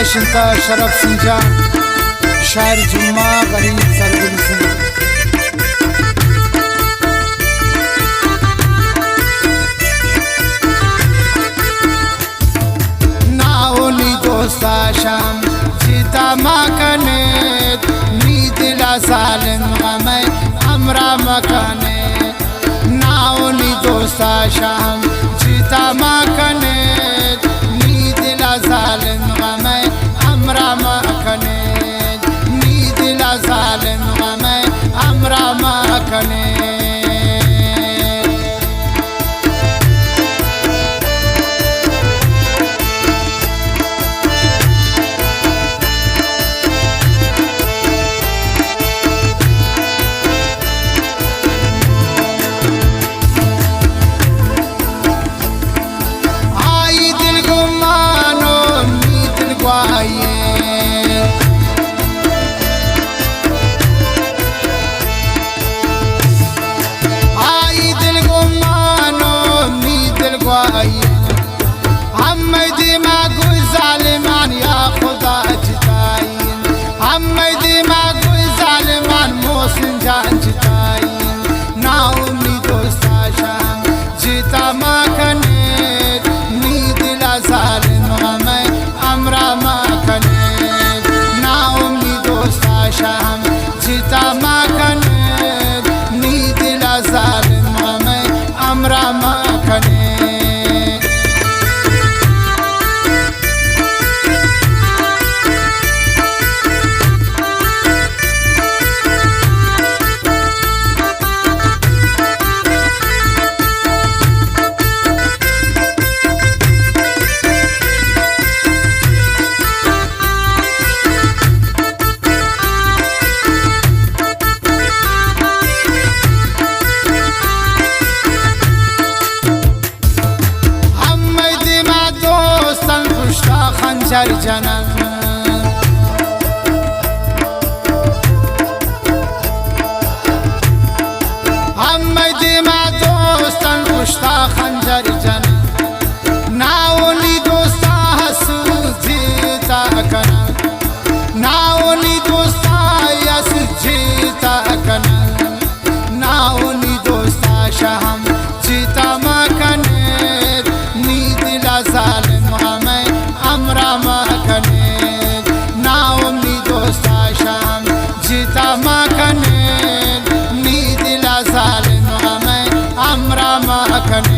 शिंता शरफ सिंजान शायर जुम्मा गरीब सरगुल सिंह नाओली दोस्ता शाम जीता मकने नीदिला सालन गमे अमरा मकने नाओली दोस्ता शाम जीता मकने नीदिला सालन गमे अमरा मकने नीदिला सालन गमे अमरा मकने नाओली दोस्ता शाम जीता मकने नीदिला सालन गमे अमरा मकने नाओली दोस्ता शाम जीता मकने नीदिला सालन गमे अमरा मकने खंजर जनम हम दिमा दोस्तन पुश्ता खंजर जनम नाओली दोस्ता हसू जीता कना नाओली दोस्ता यस जीता कना नाओली दोस्ता शाम जीता मकने नीदिला सालन गमे अमरा मकने नाओली दोस्ता शाम जीता मकने नीदिला सालन गमे अमरा मकने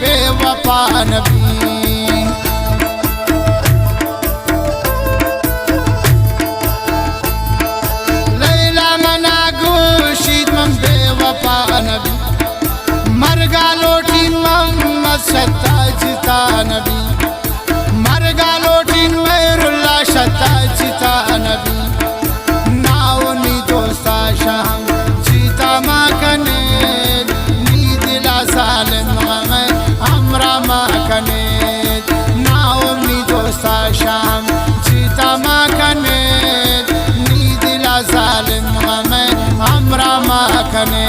बेवफा नबी लैला मना गोशीद मन बेवफा नबी मरगा लोटी मोहम्मद शता जिता नबी मरगा लोटी मैरुल्ला शता जिता नबी नाओली दोस्ता शाम जीता मकने नीदिला सालन गमे अमरा मकने नाओली दोस्ता शाम जीता मकने नीदिला सालन गमे अमरा मकने